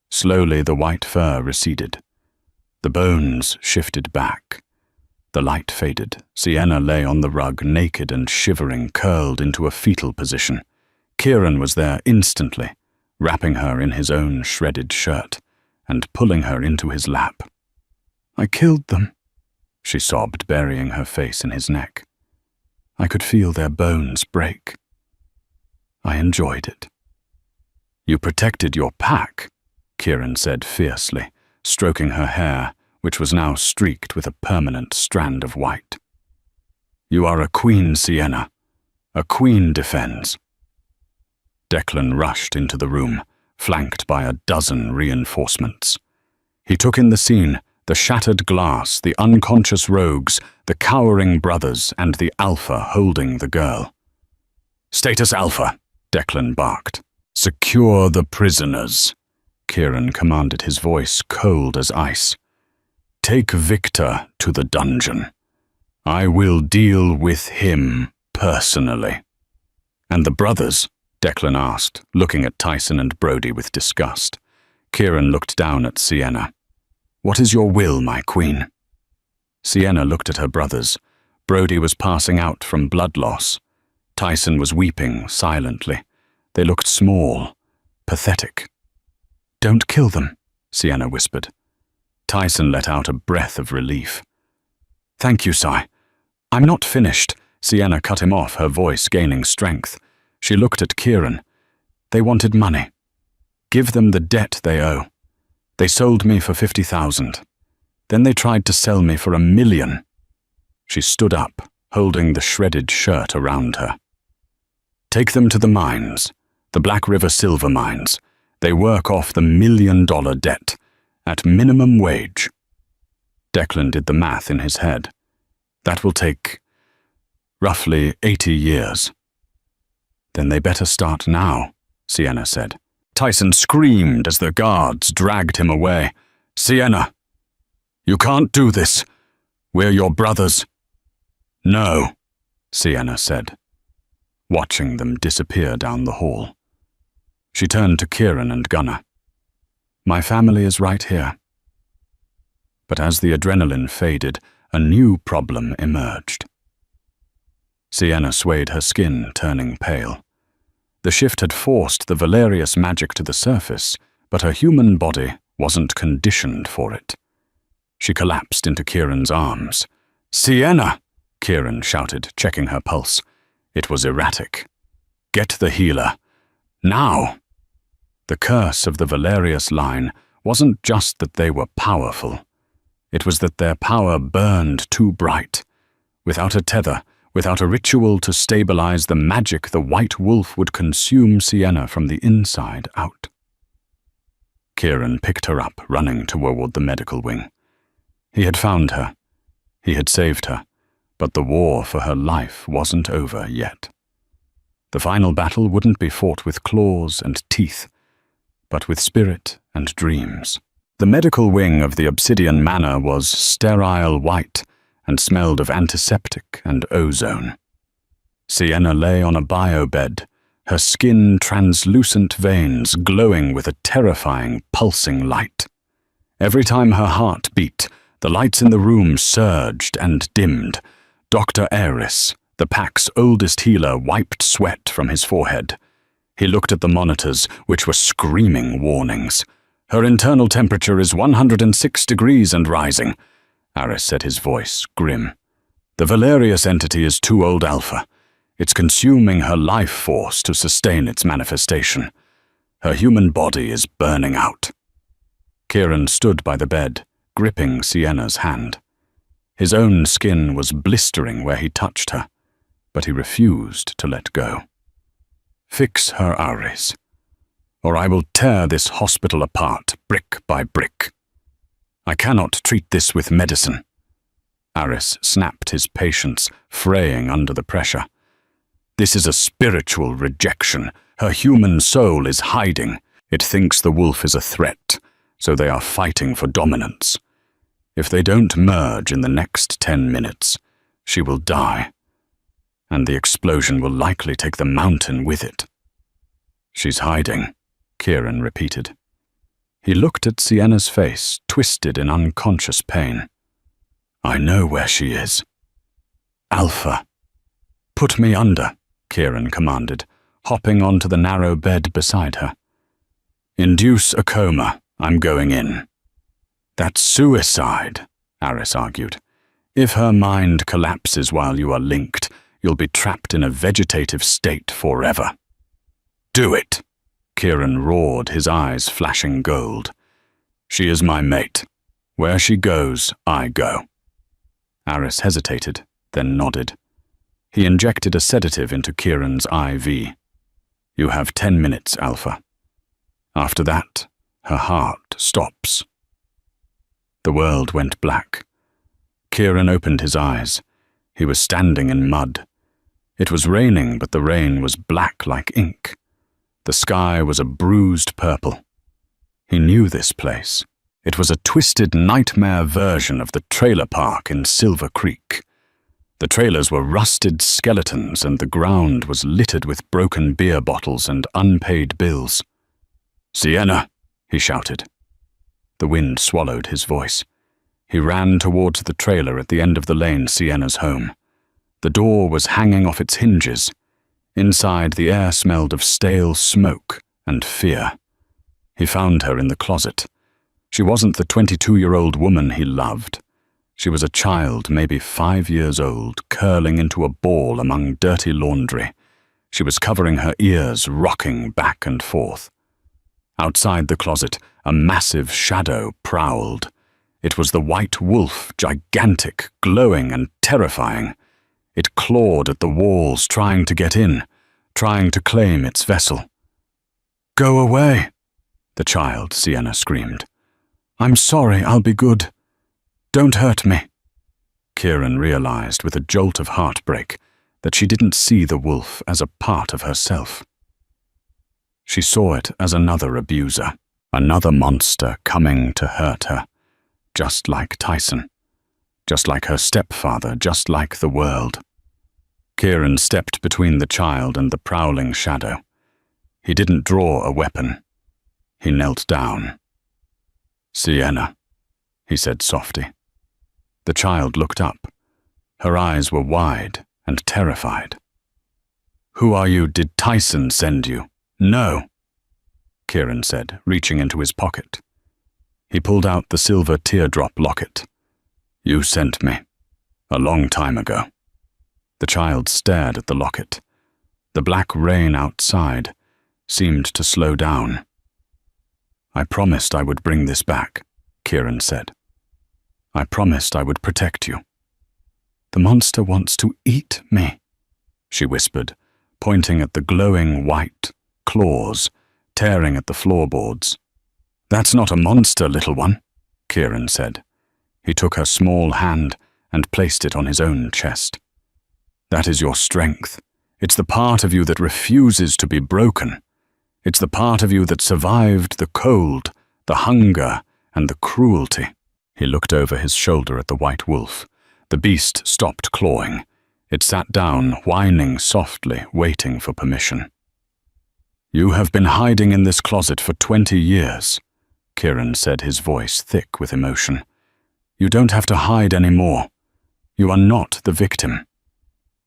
Slowly the white fur receded. The bones shifted back. The light faded. Sienna lay on the rug, naked and shivering, curled into a fetal position. Kieran was there instantly, wrapping her in his own shredded shirt and pulling her into his lap. "I killed them," she sobbed, burying her face in his neck. "I could feel their bones break. I enjoyed it." "You protected your pack," Kieran said fiercely, stroking her hair, which was now streaked with a permanent strand of white. "You are a queen, Sienna. A queen defends." Declan rushed into the room, flanked by a dozen reinforcements. He took in the scene, the shattered glass, the unconscious rogues, the cowering brothers, and the Alpha holding the girl. "Status Alpha," Declan barked. "Secure the prisoners," Kieran commanded, his voice cold as ice. "Take Victor to the dungeon. I will deal with him personally." "And the brothers?" Declan asked, looking at Tyson and Brody with disgust. Kieran looked down at Sienna. "What is your will, my queen?" Sienna looked at her brothers. Brody was passing out from blood loss. Tyson was weeping silently. They looked small, pathetic. "Don't kill them," Sienna whispered. Tyson let out a breath of relief. "Thank you, Si. I'm not finished." Sienna cut him off, her voice gaining strength. She looked at Kieran. "They wanted money. Give them the debt they owe. They sold me for 50,000. Then they tried to sell me for 1,000,000. She stood up, holding the shredded shirt around her. "Take them to the mines, the Black River silver mines. They work off the $1,000,000 debt, at minimum wage." Declan did the math in his head. "That will take roughly 80 years. "Then they better start now," Sienna said. Tyson screamed as the guards dragged him away. "Sienna, you can't do this. We're your brothers." "No," Sienna said, watching them disappear down the hall. She turned to Kieran and Gunnar. "My family is right here." But as the adrenaline faded, a new problem emerged. Sienna swayed her skin, turning pale. The shift had forced the valerius magic to the surface, but her human body wasn't conditioned for it. She collapsed into Kieran's arms. "Sienna!" Kieran shouted, checking her pulse. It was erratic. "Get the healer. Now!" The curse of the Valerius line wasn't just that they were powerful. It was that their power burned too bright. Without a tether, without a ritual to stabilize the magic, the white wolf would consume Sienna from the inside out. Kieran picked her up, running toward the medical wing. He had found her. He had saved her. But the war for her life wasn't over yet. The final battle wouldn't be fought with claws and teeth, but with spirit and dreams. The medical wing of the Obsidian Manor was sterile white and smelled of antiseptic and ozone. Sienna lay on a bio-bed, her skin translucent veins glowing with a terrifying, pulsing light. Every time her heart beat, the lights in the room surged and dimmed. Dr. Aris, the pack's oldest healer, wiped sweat from his forehead. He looked at the monitors, which were screaming warnings. "Her internal temperature is 106 degrees and rising," Aris said, his voice grim. "The Valerius entity is too old Alpha. It's consuming her life force to sustain its manifestation. Her human body is burning out." Kieran stood by the bed, gripping Sienna's hand. His own skin was blistering where he touched her, but he refused to let go. "Fix her, Aris, or I will tear this hospital apart, brick by brick. I cannot treat this with medicine." Aris snapped his patience, fraying under the pressure. "This is a spiritual rejection. Her human soul is hiding. It thinks the wolf is a threat, so they are fighting for dominance. If they don't merge in the next 10 minutes, she will die. and the explosion will likely take the mountain with it. She's hiding, Kieran repeated. He looked at Sienna's face, twisted in unconscious pain. I know where she is. Alpha. Put me under, Kieran commanded, hopping onto the narrow bed beside her. Induce a coma. I'm going in. That's suicide, Aris argued. If her mind collapses while you are linked, you'll be trapped in a vegetative state forever. Do it, Kieran roared, his eyes flashing gold. She is my mate. Where she goes, I go. Aris hesitated, then nodded. He injected a sedative into Kieran's IV. You have 10 minutes, Alpha. After that, her heart stops. The world went black. Kieran opened his eyes. He was standing in mud. It was raining, but the rain was black like ink. The sky was a bruised purple. He knew this place. It was a twisted nightmare version of the trailer park in Silver Creek. The trailers were rusted skeletons, and the ground was littered with broken beer bottles and unpaid bills. Sienna, he shouted. The wind swallowed his voice. He ran towards the trailer at the end of the lane, Sienna's home. The door was hanging off its hinges. Inside, the air smelled of stale smoke and fear. He found her in the closet. She wasn't the 22-year-old woman he loved. She was a child, maybe 5 years old, curling into a ball among dirty laundry. She was covering her ears, rocking back and forth. Outside the closet, a massive shadow prowled. It was the white wolf, gigantic, glowing and terrifying. It clawed at the walls, trying to get in, trying to claim its vessel. Go away, the child, Sienna screamed. I'm sorry, I'll be good. Don't hurt me. Kieran realized with a jolt of heartbreak that she didn't see the wolf as a part of herself. She saw it as another abuser, another monster coming to hurt her, just like Tyson, just like her stepfather, just like the world. Kieran stepped between the child and the prowling shadow. He didn't draw a weapon. He knelt down. Sienna, he said softly. The child looked up. Her eyes were wide and terrified. Who are you? Did Tyson send you? No, Kieran said, reaching into his pocket. He pulled out the silver teardrop locket. You sent me. A long time ago. The child stared at the locket. The black rain outside seemed to slow down. I promised I would bring this back, Kieran said. I promised I would protect you. The monster wants to eat me, she whispered, pointing at the glowing white claws, tearing at the floorboards. That's not a monster, little one, Kieran said. He took her small hand and placed it on his own chest. That is your strength. It's the part of you that refuses to be broken. It's the part of you that survived the cold, the hunger, and the cruelty. He looked over his shoulder at the white wolf. The beast stopped clawing. It sat down, whining softly, waiting for permission. You have been hiding in this closet for 20 years, Kieran said, his voice thick with emotion. You don't have to hide anymore. You are not the victim.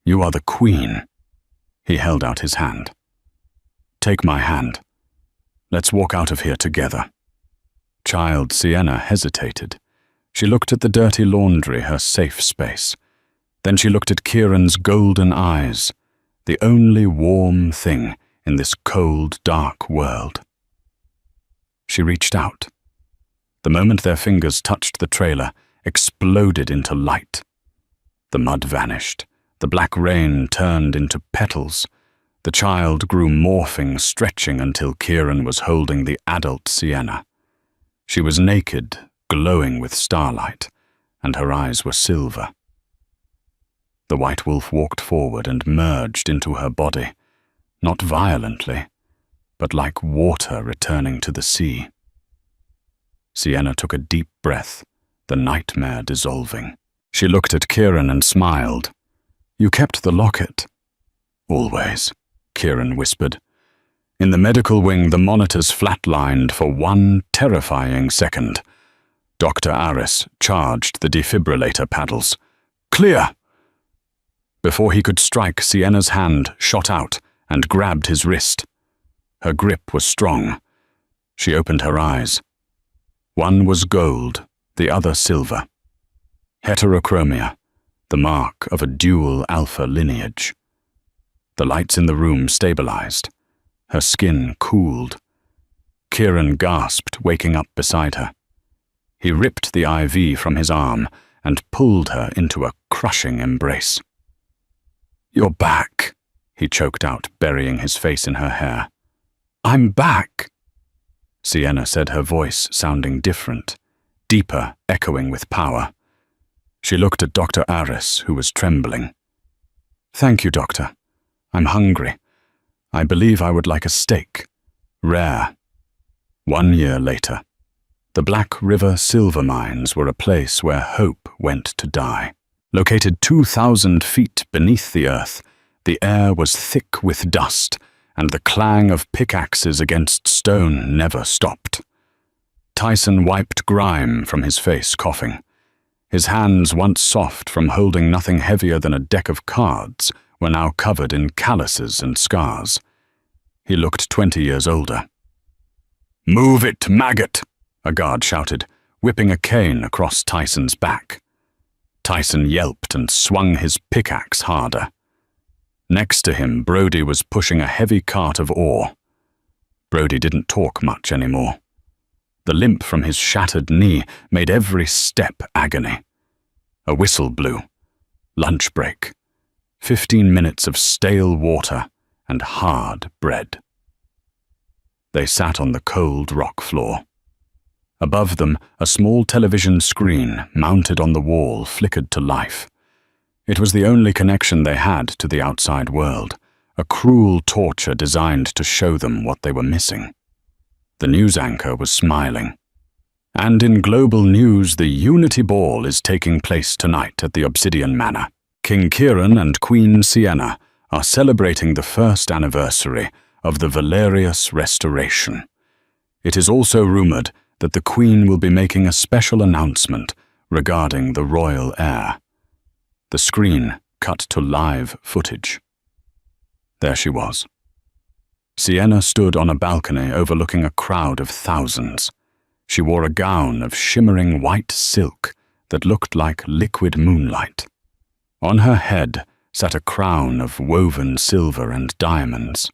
You are the queen. He held out his hand. Take my hand. Let's walk out of here together. Child Sienna hesitated. She looked at the dirty laundry, her safe space. Then she looked at Kieran's golden eyes, the only warm thing in this cold, dark world. She reached out. The moment their fingers touched the trailer, exploded into light. The mud vanished. The black rain turned into petals. The child grew morphing, stretching until Kieran was holding the adult Sienna. She was naked, glowing with starlight, and her eyes were silver. The white wolf walked forward and merged into her body, not violently, but like water returning to the sea. Sienna took a deep breath, the nightmare dissolving. She looked at Kieran and smiled. You kept the locket, Always, Kieran whispered. In the medical wing, the monitors flatlined for one terrifying second. Dr. Aris charged the defibrillator paddles. Clear! Before he could strike, Sienna's hand shot out and grabbed his wrist. Her grip was strong. She opened her eyes. One was gold, the other silver. Heterochromia, the mark of a dual alpha lineage. The lights in the room stabilized. Her skin cooled. Kieran gasped, waking up beside her. He ripped the IV from his arm and pulled her into a crushing embrace. You're back, he choked out, burying his face in her hair. I'm back, Sienna said, her voice sounding different, deeper, echoing with power. She looked at Dr. Aris, who was trembling. Thank you, Doctor. I'm hungry. I believe I would like a steak. Rare. 1 year later. The Black River silver mines were a place where hope went to die. Located 2,000 feet beneath the earth, the air was thick with dust, and the clang of pickaxes against stone never stopped. Tyson wiped grime from his face, coughing. His hands, once soft from holding nothing heavier than a deck of cards, were now covered in calluses and scars. He looked 20 years older. Move it, maggot! A guard shouted, whipping a cane across Tyson's back. Tyson yelped and swung his pickaxe harder. Next to him, Brody was pushing a heavy cart of ore. Brody didn't talk much anymore. The limp from his shattered knee made every step agony. A whistle blew. Lunch break. 15 minutes of stale water and hard bread. They sat on the cold rock floor. Above them, a small television screen mounted on the wall flickered to life. It was the only connection they had to the outside world, a cruel torture designed to show them what they were missing. The news anchor was smiling. And in global news, the Unity Ball is taking place tonight at the Obsidian Manor. King Kieran and Queen Sienna are celebrating the first anniversary of the Valerius Restoration. It is also rumored that the Queen will be making a special announcement regarding the royal heir. The screen cut to live footage. There she was. Sienna stood on a balcony overlooking a crowd of thousands. She wore a gown of shimmering white silk that looked like liquid moonlight. On her head sat a crown of woven silver and diamonds.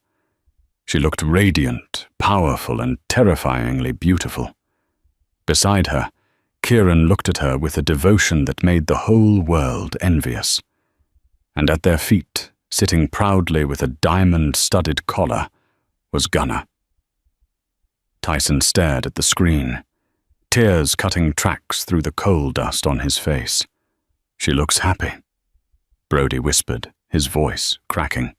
She looked radiant, powerful, and terrifyingly beautiful. Beside her, Kieran looked at her with a devotion that made the whole world envious. And at their feet, sitting proudly with a diamond-studded collar, was Gunnar. Tyson stared at the screen, tears cutting tracks through the coal dust on his face. She looks happy, Brody whispered, his voice cracking.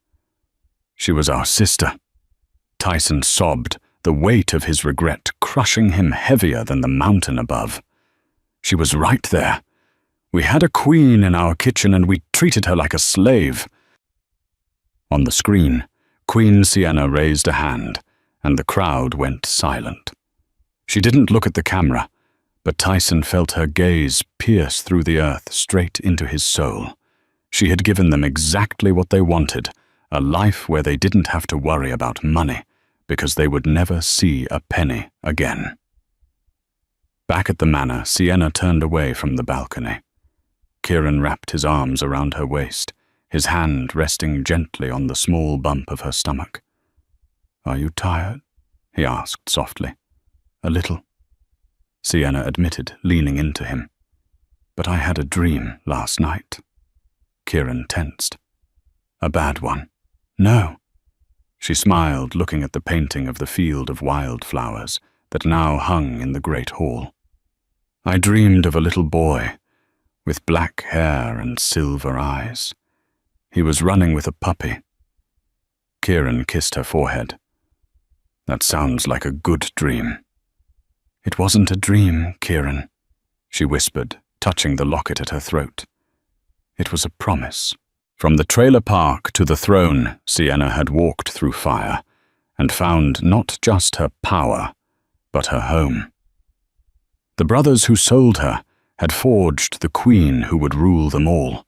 She was our sister. Tyson sobbed, the weight of his regret crushing him heavier than the mountain above. She was right there. We had a queen in our kitchen and we treated her like a slave. On the screen, Queen Sienna raised a hand, and the crowd went silent. She didn't look at the camera, but Tyson felt her gaze pierce through the earth straight into his soul. She had given them exactly what they wanted, a life where they didn't have to worry about money, because they would never see a penny again. Back at the manor, Sienna turned away from the balcony. Kieran wrapped his arms around her waist, his hand resting gently on the small bump of her stomach. Are you tired? He asked softly. A little, Sienna admitted, leaning into him. But I had a dream last night. Kieran tensed. A bad one. No. She smiled, looking at the painting of the field of wildflowers that now hung in the great hall. I dreamed of a little boy, with black hair and silver eyes. He was running with a puppy. Kieran kissed her forehead. That sounds like a good dream. It wasn't a dream, Kieran, she whispered, touching the locket at her throat. It was a promise. From the trailer park to the throne, Sienna had walked through fire and found not just her power, but her home. The brothers who sold her had forged the queen who would rule them all,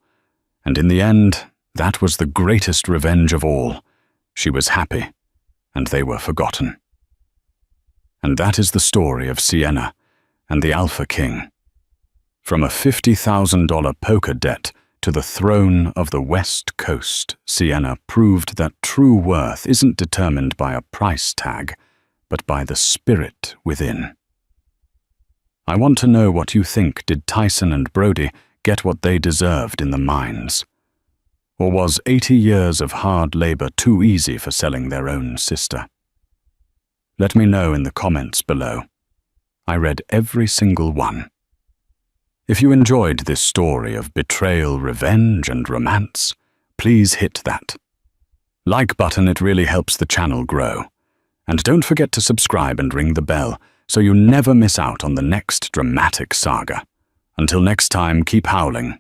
and in the end, that was the greatest revenge of all. She was happy, and they were forgotten. And that is the story of Sienna and the Alpha King. From a $50,000 poker debt to the throne of the West Coast, Sienna proved that true worth isn't determined by a price tag, but by the spirit within. I want to know what you think. Did Tyson and Brody get what they deserved in the mines? Or was 80 years of hard labor too easy for selling their own sister? Let me know in the comments below. I read every single one. If you enjoyed this story of betrayal, revenge, and romance, please hit that like button. It really helps the channel grow. And don't forget to subscribe and ring the bell so you never miss out on the next dramatic saga. Until next time, keep howling